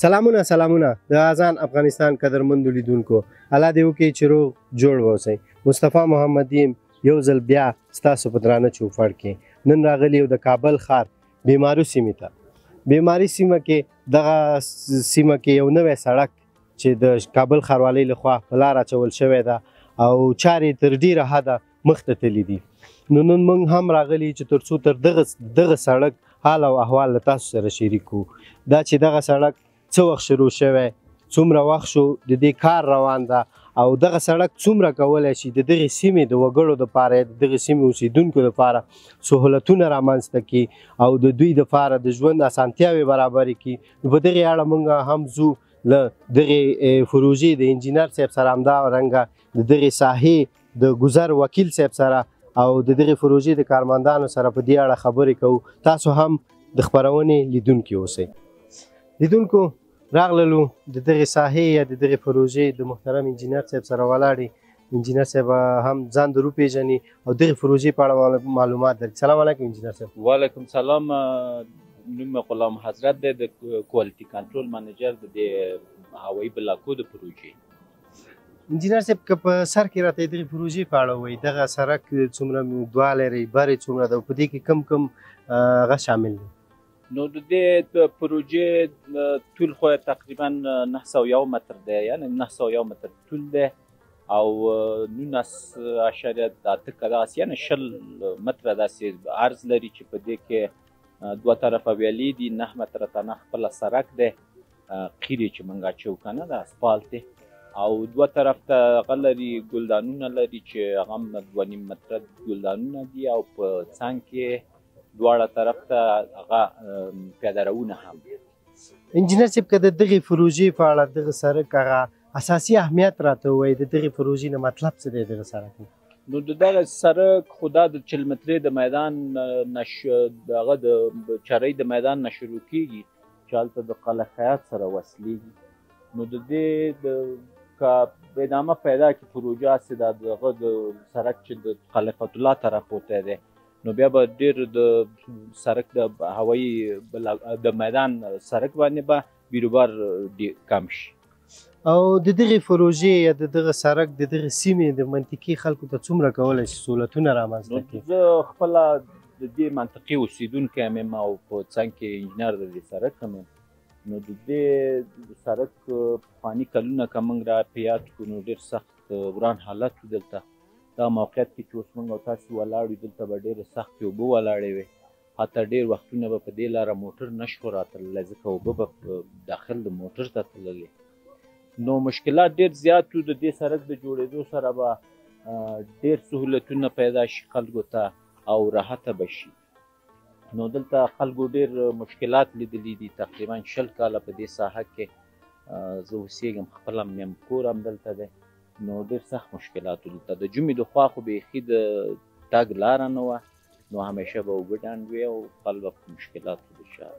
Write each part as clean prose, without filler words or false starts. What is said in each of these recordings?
سلامونه د اذان افغانستان قدرمندو لیدونکو الله دې وکړي چې روغ جوړ واوسئ. مصطفی محمد یم یو ځل بیا ستاسو په درانه چوپړ کې نن راغلی یو د کابل ښار بیمارو سیمې ته. بیماري سیمه کې دغه سیمه کې یو نوی سړک چې د کابل ښاروالۍ لخوا په لار اچول شوی ده او چارې تر ډیره حده مخته تللي دي. نو نن موږ هم راغلي چې تر څو تر دغه سړک حال او احوال له تاسو سره شریک کړو. دا چې دغه سړک څه وخت شروع شوی، څومره وخت شو د دې کار روان ده او دغه سړک څومره کولی شي د دغې سیمې د وګړو دپاره د دغې سیمې اوسیدونکو دپاره سهولتونه رامنځته کړي او د دوی دپاره د ژوند اسانتیاوې برابرې کړي. نو په دغې اړه موږ هم ځو له دغې پروژې د انجینر صاحب سره همدارنګه د دغې ساحې د ګذر وکیل صاحب سره او د دغې پروژې د کارمندانو سره په دې اړه خبرې کوو. تاسو هم د خپرونې لیدونکي اوسئ. لیدونکو راغللو د دغې ساحې یا د دغې پروژې د محترم انجینر صاحب سره ولاړې. انجینر صاحب هم ځان در وپېژني او دغې پروژې په اړه معلومات درکړي. سلام علیکم انجینر صاحب. وعلیکم سلام. نوم غلام حضرت دی، د کوالټي کنټرول منیجر د دې هوایي بلاکو د پروژې. انجینر صاحب که په سر کې راته دغې پروژې په اړه وایي، دغه سړک څومره اوږدوالی لري، برې څومره ده او په دې کې کم هغه شامل دی؟ نو د دې پروژې طول خو تقریبا 901 متر دی، یعنې 901 متر طول دی او 19.8 داسې یعنې 20 متره داسې عرض لري چې په دې کې دوه طرفه ویالې دي، 9 متره تنه خپله سړک دی، قیرې چې موږ اچوو که نه د اسفالت دی او دوه طرف ته هغه لري ګلدانونه لري چې هغه هم 2.5 متره ګلدانونه دي او په څنګ کې دواړه طرف ته هغه پیاده روونه هم. انجینر صاحب که د دغې پروژې په اړه دغه سړک هغه اساسي اهمیت راته ووایي، د دغې پروژې نه مطلب څه دی دغه سړک؟ نو د دغه سړک خو دا د 40 مترې د میدان هغه د چرۍ د میدان نه شروع کېږي چې هلته د قلعه خیاط سره وصلېږي. نو د دې که ادامه پیدا کړي پروژه هسې دا دغه د سړک چې د خلیفة الله طرف وتی دی نو بیا به ډېر د سړک د هوایي د میدان سړک باندې به بیروبار کم شي. او د دغې پروژې یا د دغه سړک د دغې سیمې د منطقي خلکو ته څومره کولی شي سهولتونه رامنځته کړي؟ زه خپله د دې منطقې اوسېدونکی یم او په څنګ کې انجینر د دې سړک یم. نو د دې سړک پخواني کلونه که موږ را په یاد کړو نو ډېر سخت وران حالت و دلته. دا موقعیت کې چې اوس موږ او تاسې ولاړ یو دلته به ډېرې سختې اوبه ولاړې وې، حتی ډېر وختونه به په دې لاره موټر نه شو راتللی ځکه اوبه به داخل د موټر ته تللې. نو مشکلات ډېر زیات وو. د دې سړک د جوړېدو سره به ډېر سهولتونه پیدا شي خلکو ته او راحته به شي. نو دلته خلکو ډېر مشکلات لیدلي دي. تقریبا 20 کاله په دې ساحه کې زه اوسېږم، خپله یم، کور هم دلته دی. نو ډېر سخت مشکلات وو دلته. د جمعې د خوا خو بیخي د تګ لاره نه وه، نو همیشه به اوبه ډنډ وې او خلک به په مشکلاتو دچار.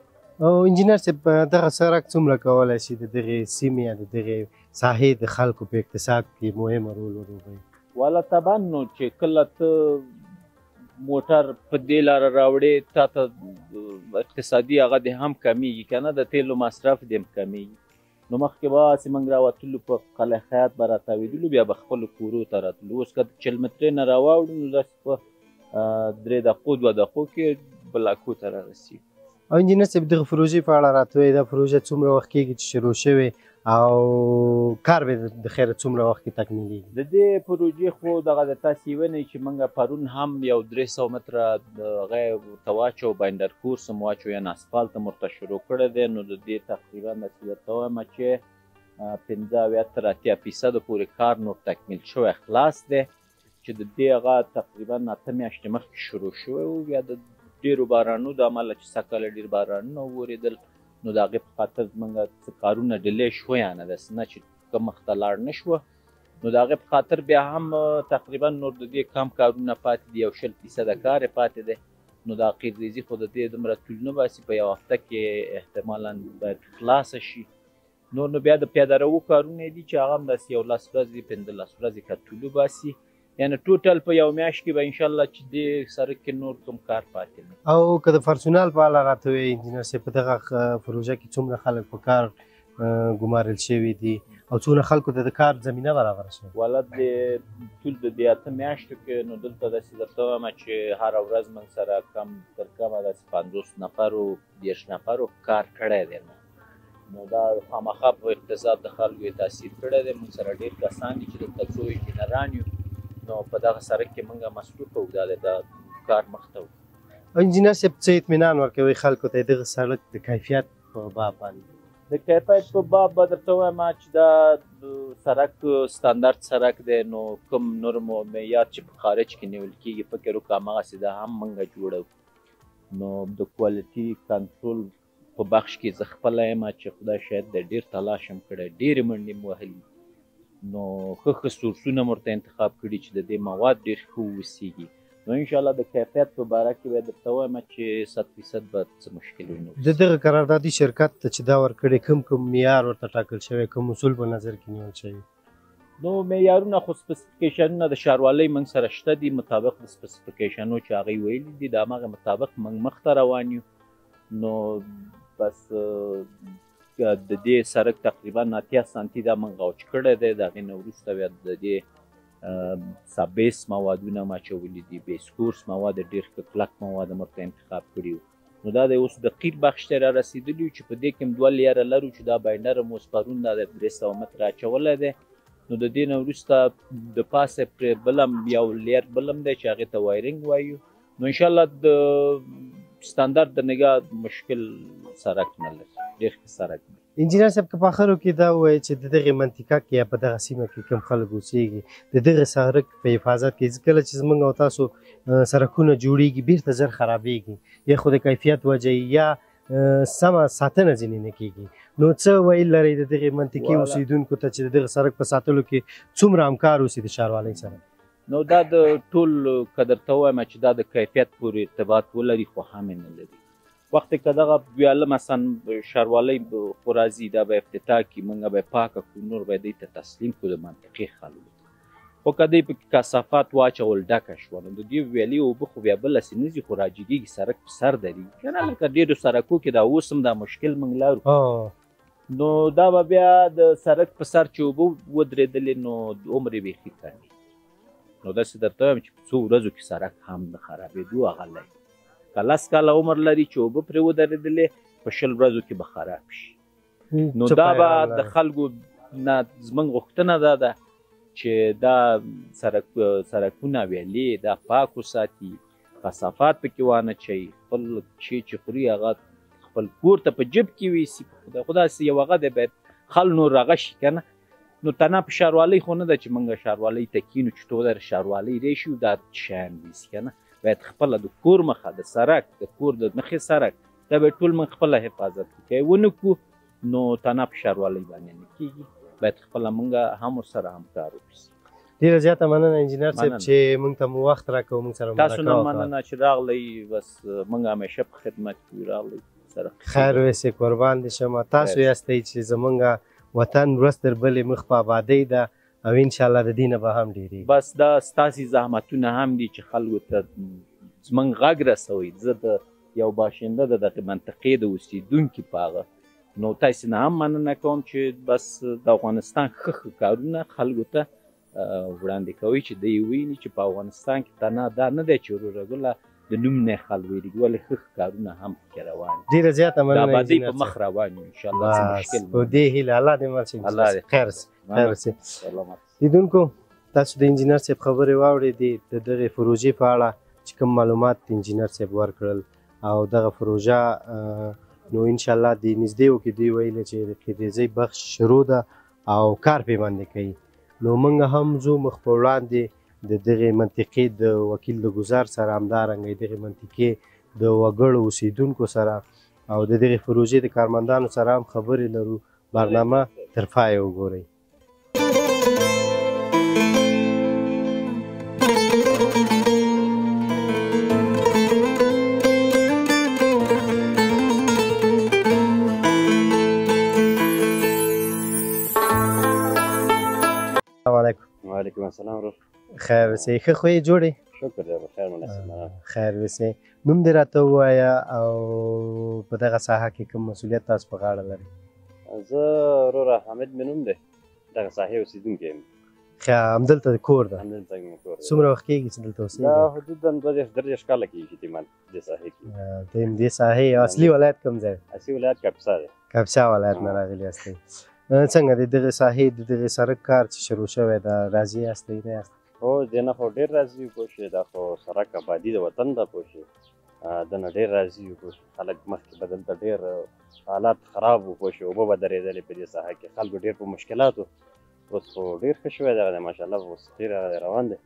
او انجینر صاحب دغه سړک څومره کولی شي د دغې سیمې یا د دغې ساحې د خلکو په اقتصاد کې مهمه رول ولوبوي؟ والا طبعا نو چې کله ته موټر په دې لاره راوړې تا ته اقتصادي هغه دې هم کمیږي که نه، د تیلو مصرف دې هم کمیږي. نو مخکې به هسې موږ راوتلو په قلعه خیاط به راتاوېدلو، بیا به خپلو کورو ته راتلو. اوس که 40 مترې نه راواوړو نو داسې په 3 دقیقو 2 دقیقو کې بلاکو ته رارسېږو. او انجینر صاحب دغه پروژې په اړه راته وایي، دا پروژه څومره وخت کېږي چې شروع شوې او کار به د خیره څومره وخت کې تکمیلېږي؟ د دې پروژې خو دغه د تاسې ونئ چې موږ پرون هم یو 300 متره هغه ورته واچو، باینډر کورس هم واچو، یعنې اسفالت هم ورته شروع کړی دی. نو د دې تقریبا داسې درته وایم چې 85 تر 80% پورې کار نور تکمیل شوی خلاص دی، چې د دې هغه تقریبا 8 میاشتې مخکې شروع شوی و. بیا د ډېرو بارانو د امله چې سږکال ډېر بارانونه وورېدل نو د هغې په خاطر زموږ څه کارونه ډیلی شویانه داسې نه چې که مخ ته لاړ نه شوه. نو د هغې په خاطر بیا هم تقریبا نور د دې کم کارونه پاتې دي، یو 20% کار یې پاتې دی. نو د قیرریزي خو د دې دومره طول نه باسي، په یو هفته کې احتمالا باید خلاصه شي. نو بیا د پیاده رو کارونه دي چې هغه هم داسې 11 ورځې 15 ورځې که طول وباسي، یعنې ټوټل په یو میاشت کې به انشاءالله چې دې سړک کې نور کوم کار پاتې نه. او که د پرسونال په اړه راته ووایي انجینر صاحب، په دغه پروژه کې څومره خلک په کار ګمارل شوي دي او څونه خلکو ته د کار زمینه برابره شوې؟ والا د ټول د دې اته میاشتو کې نو دلته داسې درته وایم چې هره ورځ موږ سره کم تر کمه داسې 50 نفرو 30 نفرو کار کړی دی نو دا خامخا په اقتصاد د خلکو یې تاثیر کړی دی. موږ سره ډېر کسان دي چې دلته څو انجینران یو نو په دغه سړک کې موږ مصروفه وو دا د کار مخته وو. انجینر صاحب څه اطمینان ورکوي خلکو ته دغه سړک د کیفیت په باب باندې؟ د کیفیت په باب به درته وایم چې دا سړک ستاندرد سړک دی نو کوم نورم او معیار چې په خارج کې نیول کېږي فکر وکړه هماغسې دا هم موږ جوړوو. نو د کوالټي کنټرول په بخش کې زه خپله یم چې خدای شاید د ډېر تلاش هم کړی ډېرې منډې مو وهلي نو ښه سورسونه مو ورته انتخاب کړي چې د دې مواد ډېر ښه واوسېږي. نو انشاءالله د کیفیت په باره کې به درته وایم چې 100% به څه مشکل ونه د دغه قراردادي شرکت ته چې دا ورکړی کوم معیار ورته ټاکل شوی کوم اصول په نظر کې نیول شوي؟ نو معیارونه خو سپیسیفیکیشنونه د ښاروالۍ موږ سره شته دي مطابق د سپیسیفیکیشنو چې هغوی ویلي دي د همغه مطابق موږ مخته روان یو. نو بس د دې سړک تقریبا 80 سانتي دا موږ غوچ کړی دی د هغې نه وروسته بیا د دې سابیس موادونه ما اچولي دي بیس کورس مواد ډېر ښه کلک مواد مو ورته انتخاب کړي وو. نو دا د اوس د قیر بخش ته را رسېدلي یو چې په دې کې هم 2 لیاره لرو چې دا باینډر مو اوس پرون دا د 300 متره اچولی دی. نو د دې نه وروسته د پاسه پرې بل هم یو لیر بل هم دی چې هغې ته وایرنګ وایو. نو انشاءالله د ستاندرد د نګاه مشکل سړک نه لري ډېر ښه سړک دی. انجینر صاحب که په آخرو کې دا ووایي چې د دغې منطقه کې یا په دغه سیمه کې کوم خلک اوسېږي د دغه سړک په حفاظت کې کله چې زموږ او تاسو سړکونه جوړېږي بیرته زر خرابېږي یا خو د کیفیت وجه یا سمه ساتنه ځینې نه کېږي نو څه ویل لرئ د دغې منطقې اوسېدونکو ته چې د دغه سړک په ساتلو کې څومره همکار اوسي د ښاروالۍ سره؟ نو دا د ټول که درته ووایم چې دا د کیفیت پورې ارتباط ولري خو هم یې نه لري. وخت که دغه ویاله مثلا ښاروالۍ خو راځي دا به افتتاح کړي موږ به یې پاکه کړو نور به یې دوی ته تسلیم کړو د منطقې خلکو خو که دوی پکې کثافات واچول ډکه شوه نو د دې ویالې اوبه خو بیا بلسې نه ځي خو راجګېږي سړک په سر درېږي که نه لکه ډېرو سړکو کې دا اوس هم دا مشکل موږ لرو. نو دا به بیا د سړک په سر چې اوبه ودرېدلې نو عمر یې بیخي کمېږي. نو داسې درته وایم چې په څو ورځو کې سړک هم د خرابېدو هغه لري. که 10 کاله عمر لري چې اوبه پرې ودرېدلې په 20 ورځو کې به خراب شي. نو دا به د خلکو نه زموږ غوښتنه دا ده چې دا سړکونه ویالې دا پاک وساتي کثافات پکې وانه چوي خپل شی چې خوري هغه خپل کور ته په جیب کې ویسي. خو داسې یو هغه دی باید خل نور هغه شي که نه نو تنها په ښاروالۍ خو نه ده چې موږ ښاروالۍ ته کینو چې ټوله ښاروالۍ ریشي دا شیان ویسي که نه باید خپله د کور مخه د سړک د کور د مخې سړک دا باید ټول موږ خپله حفاظت وکړو. که یې ونه کړو نو تنها په ښاروالۍ باندې نه کېږي باید خپله موږ هم ورسره همکار وکړو. ډېره زیاته مننه انجینر صاحب چې موږ ته مو وخت راکړو موږ سره تاسو نه مننه چې راغلی بس موږ همیشه په خدمت کې راغلی سره خیر اوسې قربان دې شم. تاسو یاستئ چې زموږ وطن ورځ تر بلې مخ په ابادۍ ده او انشاءالله د دې نه به هم ډېرېږي. بس دا ستاسې زحمتونه هم دي چې خلکو ته زموږ غږ رسوئ. زه د یو باشنده د دغې منطقې د اوسېدونکي په هغه نو تاسې نه هم مننه کوم چې بس د افغانستان ښه کارونه خلکو ته وړاندې کوئ چې دوی وویني چې په افغانستان کې تنها دا نه دی چې ورورګله د نوم نه یې خلک ویلېږي ولې ښه کارونه هم پکې روان دي. ډېره زیاته مننه د آبادۍ په مخ روان یو انشاءالله څه مشکل په دې هیله الله دې مل شي. خیر اوسې لیدونکو تاسو د انجینر صاحب خبرې واورېدې د دغې پروژې په اړه چې کوم معلومات انجینر صاحب ورکړل او دغه پروژه نو انشاءالله د نږدې کې دوی ویلې چې د قیدیزۍ بخش شروع ده او کار پرې باندې کوي. نو موږ هم ځو مخ په وړاندې د دغې منطقې د وکیل د ګزار سره همدارنګه دغې منطقې د وګړو اوسېدونکو سره او د دغې پروژې د کارمندانو سره هم خبرې لرو. برنامه تر پایه وګورئ. وعلیکم السلام ورو خیر اوسې ښه خو یې جوړې شکر دی بخیر مناسب خیر اوسې نوم دې راته ووایه او په دغه ساحه کې کوم مسؤلیت تاسو په غاړه لرئ؟ زه وروره حامد مې نوم دی دغه ساحې اوسېدونکی یم ښه همدلته کور ده همدلته زموږ کور دی څومره وخت کېږي چې دلته دا اوسېږي حدودا 23 کاله کېږي احتمال دې ساحې کې د دې ساحې اصلي ولایت کوم ځای اصلي ولایت کاپیسا دی کاپیسا ولایت نه راغلي یاستئ څنګه د دغه ساحې د دغه سړک کار چې شروع شوی ده راضي یاستئ نه یاستئ هو دې نه خو ډېر راضي یو پوه شوې دا خو سړک آبادي د وطن ده پوه شوې دنه ډېر راضي یو پوه شوې خلک مخکې به دلته ډېر حالات خراب وو پوه شوې اوبه به درېدلې په دې ساحه کې خلکو ډېر په مشکلاتو اوس خو ډېر ښه شوی دی ماشاءالله اوس ډېر روان دی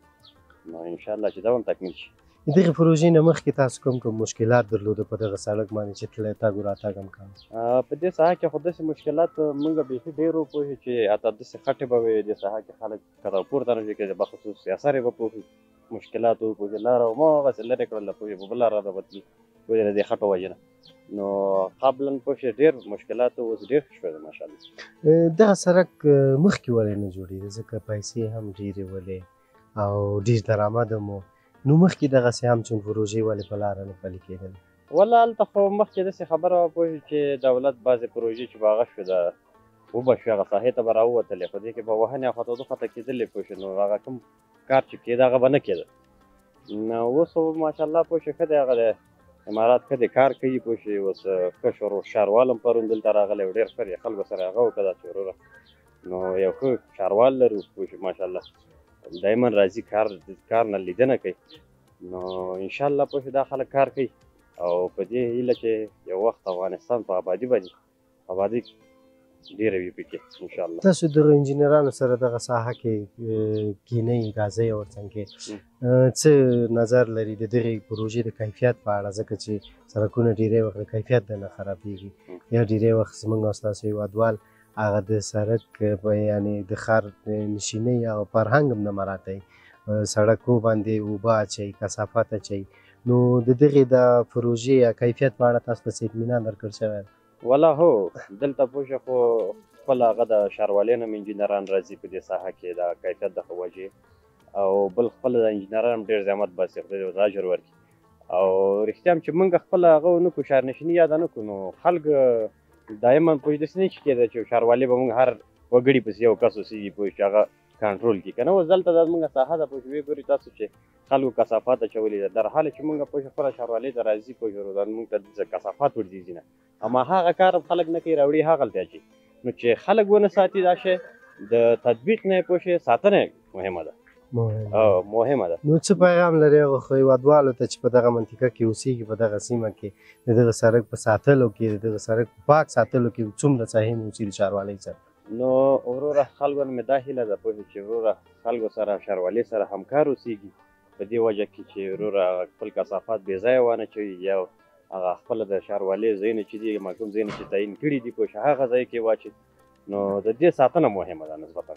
نو انشاءالله چې دا هم تکمیل شي د دغې پروژې نه مخکې تاسو کوم مشکلات درلوده په دغه سړک باندې چې تللی تګ و راتګ هم کوه په دې ساحه کې خو داسې مشکلات موږ بیخي ډېر وو پوه شو چې حتی داسې خټې به وې دې ساحه کې خلک کته پورته نه شي کېدی بخصوص سیاسر یې به پوه شو مشکلات وو پوه شو لاره هماغسې لرې کړله پوه شو په بله لاره به تلي پوه شو د دې خټو وجې نه نو قبلا پوه شو ډېر مشکلات اوس ډېر ښه شوی دی ماشاءالله دغه سړک مخکې ولې نه جوړېده ځکه پیسې هم ډېرې ولې او ډېر درآمد هم و نو مخکې دغسې هم چون پروژې ولې په لاره نه پلي کېدلې والله هلته خو مخکې داسې خبره وه پوه چې دولت بعضې پروژې چې به هغه شوې ده وبه شوې هغه ساحې ته به راووتلې خو دې کې به وهنې او خطا دوخته کېدلې پوه شو نو هغه کوم کار چې کېده هغه به نه کېده نو اوس خو ماشاءالله پوه شو ښه دی هغه د امارات ښه دی کار کوي پوه شوې اوس ښه ښاروال هم پرون دلته راغلی و ډېر ښه دی خلکو سره هغه وکړه داسې وروره نو یو ښه ښاروال لرو پوه شو ماشاءالله دایما راځي کار نه لیدنه کوي نو انشاءالله پوه شو دا خلک کار کوي او په دې هیله چې یو وخت افغانستان په آبادي باندې آبادي ډېره وي پکې انشاءالله تاسو دغه انجینرانو سره دغه ساحه کې کینئ راځئ او ورڅنګ کې څه نظر لري د دغې پروژې د کیفیت په اړه ځکه چې سړکونه ډېری وخت د کیفیت نه خرابېږي یا ډېری وخت زموږ او ستاسو هېوادوال هغه د سړک یعنې د ښار نشینۍ او فرهنګ هم نه مراتی سړکو باندې اوبه اچوي کثافات اچوي نو د دغې د پروژې یا کیفیت په اړه تاسو ته څه اطمینان درکړل شوی والله هو دلته پوه شو خو خپل هغه د ښاروالۍ نه هم انجینران راځي په دې ساحه کې د کیفیت د ښه وجې او بل خپل د انجینران هم ډېر زحمت باسي خدای دې ورته اجر ورکړي او رښتیا هم چې موږ خپله هغه ونه کړو ښارنشیني یاده نه کړو نو خلک دایما پوه داسې نه شي کېدی چې ښاروالۍ به موږ هر وګړي پسې یو کس اوسېږي پوه چې هغه کنټرول کړي که نه اوس دلته دا زموږ ساحه ده پوه ویې ګورئ تاسو چې خلکو کثافات اچولي ده در حاله چې موږ پوه خپله ښاروالۍ ته راځي پوه موږ ته دلته کثافات ورځي نه اما هغه کار خلک نه کوي راوړي هغلته اچوي نو چې خلک ونه ساتي دا شی د تطبیق نه یې پوه ساتنه مهمه ده مهمه ده نو څه پیغام لري هغه خو هېوادوالو ته چې په دغه منطقه کې اوسېږي په دغه سیمه کې د دغه سړک په ساتلو کې د دغه سړک په پاک ساتلو کې څومره سهم اوسي د ښاروالۍ سره نو وروره خلکو نه مې دا هیله ده پوه چې وروره خلکو سره ښاروالۍ سره همکار اوسېږي په دې وجه کې چې وروره خپل کثافات بې ځایه وانه اچوي یا هغه خپله د ښاروالۍ ځایونه چې دي کوم ځایونه چې تعین کړي دي پوه هغه ځای کې واچوي نو د دې ساتنه مهمه ده نسبتا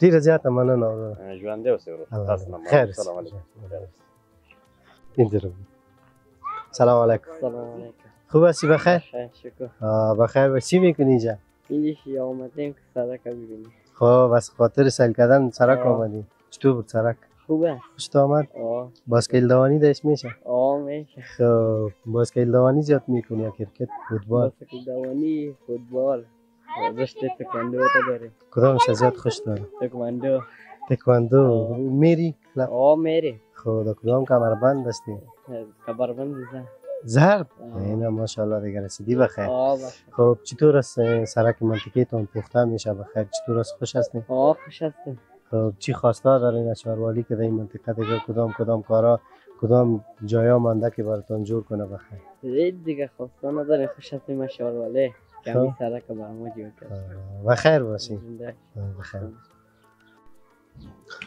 ډېره زیاته مننه وروره ژوندی اوسئ وروره تاسو نه السلام علیکم سلام علیکم خوب هستی بخیر؟ شکر بخیر و چی میکنی اینجا؟ اینجا آمدیم که سرک ببینیم خب از خاطر سیل کردن سرک آمدی چطور بود سرک؟ خوبه خوشت آمد؟ باسکیل دوانی داشت میشه؟ میشه خب باسکیل دوانی زیاد میکنی یا کرکت فوتبال؟ باسکیل دوانی فوتبال رشته تکواندو تا داره کدامش زیاد خوش داره؟ تکواندو میری؟ میری خب کدام کمربند داشتی؟ کمربند زرد؟ اینا ماشاءالله دیگه رسیدی بخیر خب چطور است سرک منطقه تان پخته میشه بخیر چطور است خوش هستین؟ خوش هستیم خب چی خواسته دارین از ښاروالۍ که در این منطقه دیگه کدام کارا کدام جایا مانده که براتون جور کنه بخیر دیگه خواسته نداریم خوش هستیم از ښاروالۍ کمی سرک برامو جور کنه بخیر باشین بخیر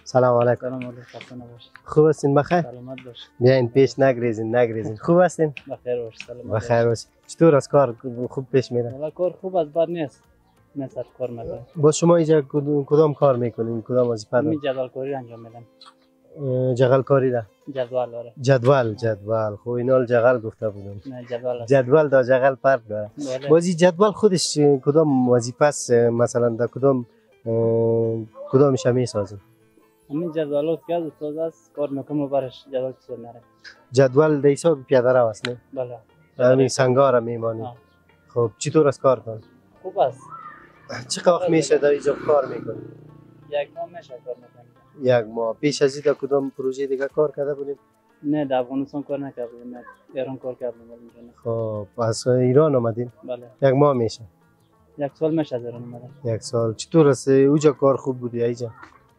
سلام علیکم سلام علیکم خوب هستین بخیر سلامت باش بیاین پیش نگریزین خوب هستین بخیر باش سلامت بخیر باش چطور از کار خوب پیش میره والا کار خوب از بد نیست نه سر کار میکنم با شما اینجا کدام کار میکنین کدام وظیفه می جدول کاری انجام میدم جغل کاری را جدول آره جدول خب اینا جغل گفته بودم نه جدول جدول دا جغل فرق داره بازی جدول خودش کدام وظیفه است مثلا در کدامش میسازیم همین جدولات که از استاد است کار میکنم برش جدول چطور نره جدول د حساب پیاده رو است نه بله همین سنگار میمانی خب چطور از کار کنم خوب است چقدر وقت میشه در اینجا کار میکنی؟ یک ماه میشه کار میکنم. یک ماه. پیش از این در کدام پروژه دیگه کار کرده بودیم؟ نه در افغانستان کار نکردم، نه ایران کار کردم اینجا نه. خب از ایران آمدین؟ بله. یک ماه میشه. یک سال میشه از ایران اومدم. یک سال. چطور است اونجا کار خوب بودی اینجا؟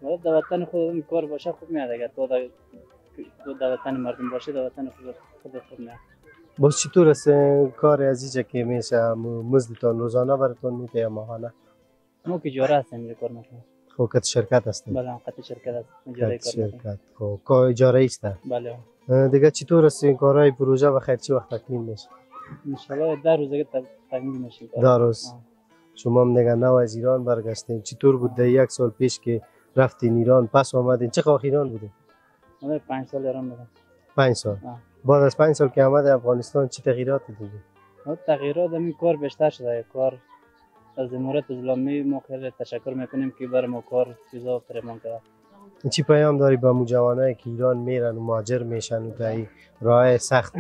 باید در وطن خودم کار باشه خوب میاد، اگر تو در وطن مردم باشه در وطن خود خوب میاد. باز چطور است کار از اینجا که میشه مزدتان روزانه براتون میده یا ماهانه؟ ما که اجاره هستیم اینجا کار میکنیم. خب کت شرکت هستیم؟ بله قطع شرکت است اجاره کت کار میکنیم. شرکت. خب کار اجاره است؟ بله. دیگه چطور است این کارهای پروژه و خیر چی وقت تکمیل میشه؟ ان شاء الله 10 روز دیگه تکمیل میشه. 10 روز. شما هم دیگه نو از ایران برگشتین. چطور بود در یک سال پیش که رفتین ایران پس آمدین؟ چه وقت ایران بودین؟ من 5 سال ایران بودم. 5 سال. بعد از 5 سال که آمد افغانستان چه تغییراتی دیدی؟ تغییرات همین کار بیشتر شده. کار از امارات اسلامی ما خیلی تشکر میکنیم که برای ما کار چیزا فراهم کرد. چی پیام داری به جوانایی که ایران میرن و مهاجر میشن و در راه سخت؟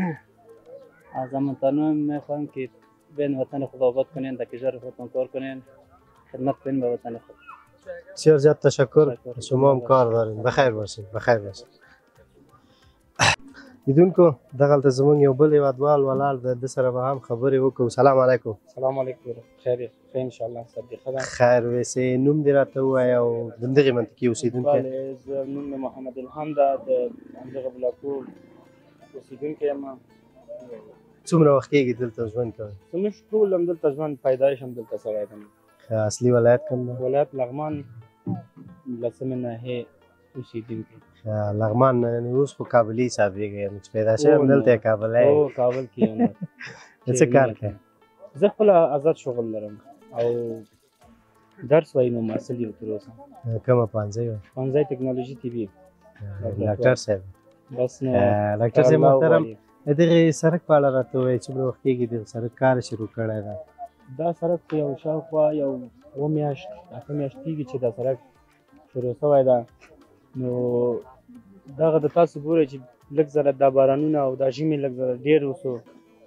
از همونتانا میخوایم که بین وطن خود آباد کنین، در کشور خودتون کار کنین، خدمت کنین به وطن خود. بسیار زیاد تشکر. شما هم کار دارین. بخیر باشین. بخیر باشین. لیدونکو دغلته زمونږ یو بل هیوادوال ولاړ د ده سره به هم خبرې وکړو. سلام علیکم. سلام علیکم. خیر ان شاء الله صدیقه ده. خیر ویسې نوم دې راته ووایه او د دغې منطقې اوسېدونکی؟ بله زه نوم مې محمد الهام ده، د همدغه بلاکو اوسېدونکی یم. څومره وخت کېږي دلته ژوند کوئ؟ زموږ ټول همدلته ژوند پیدایش همدلته سوی یم. اصلي ولایت کوم ده؟ ولایت لغمان 10مې ناحیې اوسېدونکی. لغمان یعنې اوس خو کابلي حسابېږي، یعنې چې پیدا شوی هم دلته یې کابلی؟ هو کابل کې یم. ته څه کار کوې؟ زه خپله آزاد شغل لرم او درس وایم محصل یم تر اوسه. کومه پوهنځۍ وایي؟ پوهنځی ټکنالوژي طبي. ډاکټر صاحب. بس نو ډاکټر صاحب محترم دغې سړک په اړه راته ووایئ څومره وخت کېږي دغه سړک کار شروع کړی ده؟ دا سړک په یو شاوخوا یو 7 میاشت 8 میاشت کېږي چې دا سړک شروع شوی ده. نو دغه د تاسو ګورئ چې لږ ځله دا بارانونه او دا ژمي لږ ځله ډېر وسو،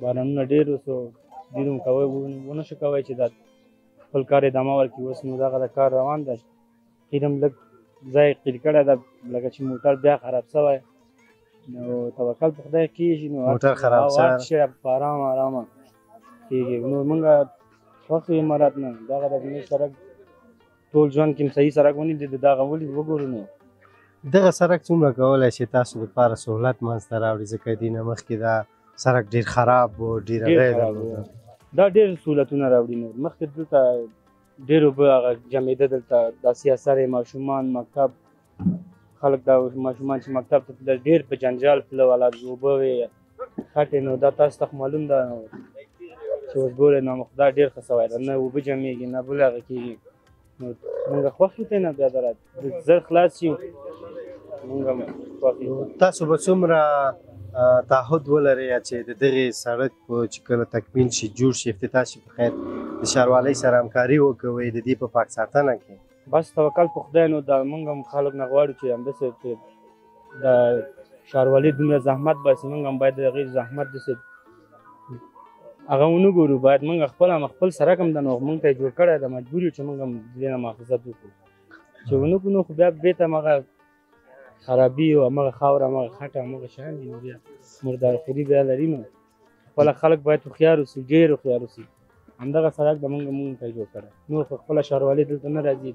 بارانونه ډېر وسو، ډېر هم کوی ونه شو کوی چې دا خپل کار ادامه ورکړي. اوس نو دغه د کار روان ده. قیر هم لږ ځای قیر کړی ده لکه چې موټر بیا خراب شوی. نو توکل په خدای کېږي. نو موټر خراب شوی شي په ارامه ارامه کېږي. نو موږ خوښ یو امارات نه دغه د زموږ سړک ټول ژوند کې صحیح سړک ونیدی دغه ولې وګورو. نو دغه سړک څومره کولی شي تاسو دپاره سهولت منځته راوړي؟ ځکه دې نه مخکې دا سړک ډېر خراب و، ډېر غیر دا ډېر سهولتونه راوړي. نو مخکې دلته ډېر اوبه هغه جمعېده، دلته دا سیاسرې ماشومان مکتب خلک دا ماشومان چې مکتب ته تلل ډېر په جنجال تله والا اوبه وې خټې. نو دا تاسو ته معلوم ده چې اوس ګورئ نو دا ډېر ښه سوی ده، نه اوبه جمعېږي نه بل هغه کېږي. نو موږ خوښ یو ته نه بیا د زر خلاص شي موږ هم خوښ یو. تاسو به څومره تعهد ولرئ چې د دغې سړک چې کله تکمیل شي جوړ شي افتتاح شي په خیر د ښاروالۍ سره همکاري وکوئ د دې په پاک ساتنه کې؟ بس توکل په خدای. نو دا موږ هم خلک نه غواړو چې همداسې چې د ښاروالۍ دومره زحمت باسي، موږ هم باید د هغې زحمت داسې هغه ونه ګورو. باید موږ خپل سړک هم د نو موږ ته یې جوړ کړی ده، مجبور یو چې موږ هم د دې نه محافظت وکړو. چې ونه کړو نو خو بیا بېرته همغه خرابي او همغه خاوره همغه خټه همغه شیان دي. نو بیا مردارخوري بیا لري. نو خپله خلک باید هوښیار اوسي، ډېر هوښیار اوسي. همدغه سړک د موږ ته یې جوړ کړی. نور خو خپله ښاروالۍ دلته نه راځي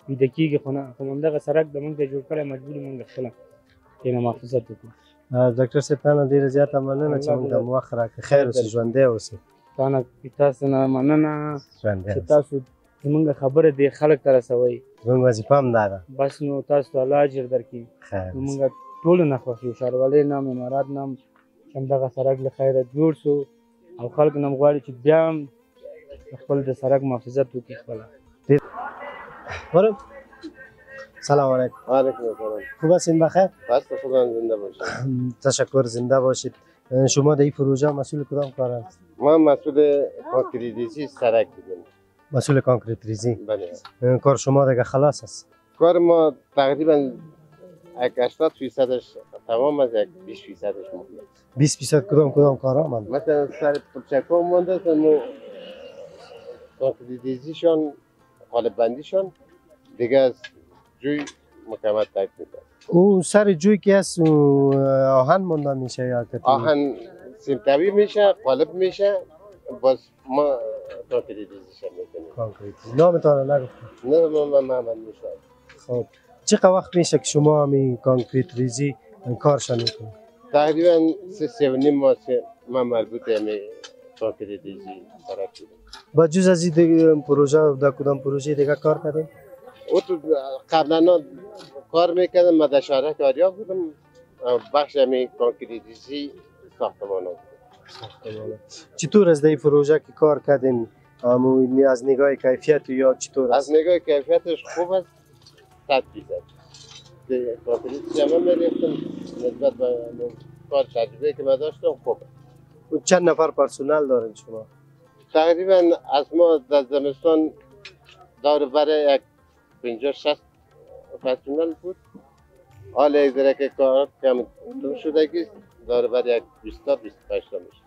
ویده کېږي، خو نه خو همدغه سړک د موږ ته یې جوړ کړی، مجبور یو موږ خپله ترې نه محافظت وکړو. ډاکټر صاحب تا نه ډېره زیاته مننه چې موږ ته مو وخت راکړه. خیر اوسې، ژوندی اوسې. تاسو نه مننه چې تاسو زموږ خبره دې خلک ته رسوئ. زموږ وظیفه هم دا ده. بس نو تاسو ته الله اجر درکړي. نو موږ ټولو نه خوښ یو، ښاروالۍ نه هم امارات نه هم چې همدغه سړک له خیره جوړ شو او خلک نه هم غواړي چې بیا هم خپل د سړک محافظت وکړي خپله. سلام علیکم. وعلیکم السلام. خوب هستین؟ بخیر؟ بس خدا زنده باشید. تشکر، زنده باشید. شما در این پروژه مسئول کدام کار هست؟ ما مسئول کانکریتریزی سرک بودیم. مسئول کانکریتریزی؟ بله. کار شما دیگه خلاص است؟ کار ما تقریبا 80% تمام از 20%ش مونده. 20% کدام کارا مونده؟ مثلا سر پلچک‌ها مونده، ما کانکریتریزیشان قالب بندیشان دیگه از جوی مکمل تک میکنه. او سر جوی که هست آهن مونده میشه یا کتون؟ آهن سیمتوی میشه، قالب میشه، باز ما کانکریتیزیشن میکنیم. کانکریتی. نامتان نگفتم؟ نه من محمد میشه. خب چقدر وقت میشه که شما همین کانکریت ریزی کارشان میکنید؟ تقریبا 3.5 ماه من مربوط همین کانکریتیزی کار کردم. با جز از این دیگه پروژه در کدام پروژه دیگه کار کردیم؟ او تو قبلا کار میکردم، من در شهرک آریا بودم، بخش همین کانکریتیزی ساختمان ها. چطور از این پروژه که کار کردین از نگاه کیفیت یا چطور از نگاه کیفیتش خوب است، 100%. کانکریت جمع میریختم نسبت به کار تجربه که من داشتم خوب است. چند نفر پرسنل دارین شما؟ تقریبا از ما در زمستان دور برای یک 50-60 پرسنل بود. حالا یک ذره که کار کم شدگی دور برای یک 20-25 میشه.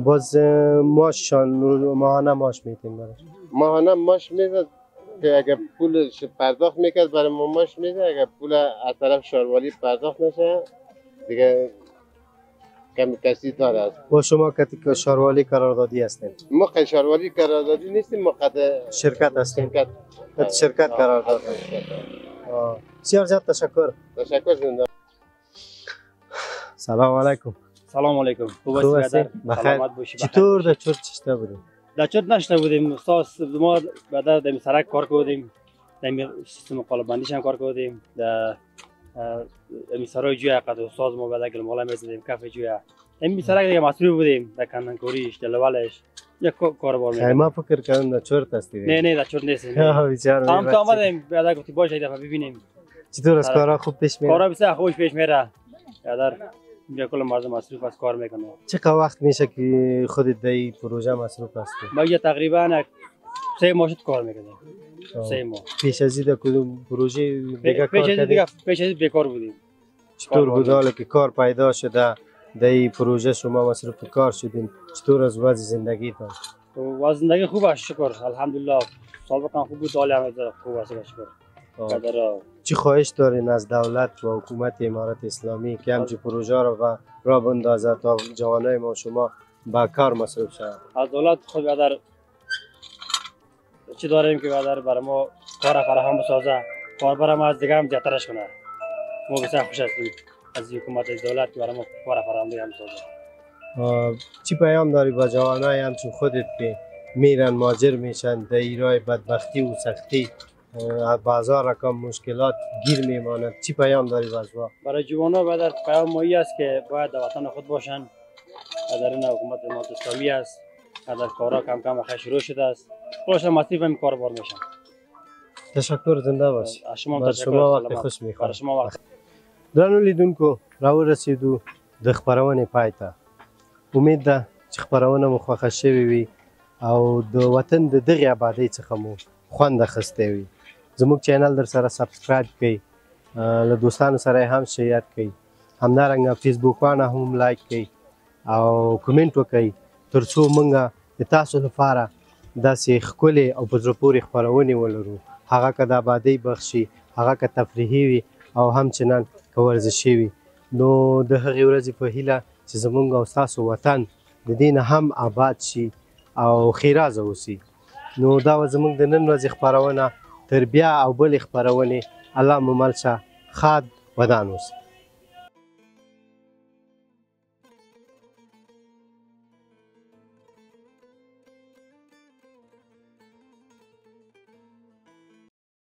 باز ماششان ماهانه ماش میتین براش؟ ماهانه ماش میداد که اگر پولش پرداخت میکرد برای ما ماش میده، اگر پول از طرف شاروالی پرداخت نشه دیگه کمی کسی داره است. با شما که شاروالی قراردادی هستین؟ ما قد شاروالی قراردادی نیستیم، ما قد شرکت هستین؟ شرکت قرارداد. بسیار زیاد تشکر. تشکر زنده. سلام علیکم. سلام علیکم. خوب هستی؟ بخیر. چطور در چرت چشته بودیم؟ در چرت نشته بودیم. ما بعد در سرک کار کردیم. در سیستم قالب بندیش هم کار کردیم. در سرای جوی قد استاد ما بعد گل مالا میزدیم کف جوی. این سرک دیگه مسئول بودیم در کندنکاریش، در لولش. یک کاربار می‌کردیم. ما فکر کردم در چرت هستی. نه در چرت نیستیم. بیچاره. هم تا آمدیم بعد گفتی باشه دفعه ببینیم. چطور از کارا خوب پیش میره؟ کارا بسیار خوش پیش میره. در اینجا کل مردم مصروف از کار میکنه. چقدر وقت میشه که خودت در این پروژه مصروف هستی؟ ما یه تقریبا 3 ماه شد کار میکنیم. 3 ماه. پیش از این در کدوم پروژه دیگه کار کردی؟ پیش از این بیکار بودیم. چطور بود حالا که کار پیدا شده در این پروژه شما مصروف کار شدین؟ چطور از وضع زندگیتان؟ وضع زندگی خوب است شکر الحمدلله. سال بکن خوب بود، حال هم خوب است شکر. چی خواهش دارین از دولت و حکومت امارت اسلامی که همچین پروژه را راه بندازه تا جوانای ما شما با کار مصروف شوند؟ از دولت خود قدر چی داریم که قدر برای ما کار فراهم بسازه، کاربر ما از دیگه هم زیادترش کنه. ما بسیار خوش هستیم از حکومت از دولت که برای ما کار فراهم دیگه هم بسازه. چی پیام داری با جوانای همچون خودت که میرن مهاجر میشن در ایرای بدبختی و سختی، بازار رقم مشکلات گیر میماند، چی پیام داری بازوا؟ برای جوانا باید پیام مایی است که باید در وطن خود باشن. در این حکومت امارت اسلامی است، در کارا کم کم بخیر شروع شده است. خودش مصرف این کاربار میشن. تشکر، زنده باش. شما شما وقت خوش میخوام. برای شما وقت. درنو لیدونکو راو رسیدو د خبرونه پایته. امید ده چې خبرونه مو خوښه شوې وي او د وطن د دغې آبادۍ څخه مو خوند اخیستی وي. زموږ چینل در سره سبسکرایب کړئ، له دوستانو سره هم شیر کړئ، همدارنګه فیسبوک پاڼه هم لایک کړئ او کومنټ وکړئ تر څو موږ د تاسو لپاره داسې ښکلې او په زړه پورې خپرونې ولرو، هغه که د آبادۍ بخشي، هغه که تفریحي وي او همچنان که ورزشي وي. نو د هغې ورځې په هیله چې زموږ او ستاسو وطن د دې نه هم آباد شي او ښېرازه اوسي. نو دا به زموږ د نن ورځې خپرونه. تر بیا او بلې خپرونې الله مو مل شه، ښاد ودان اوسئ.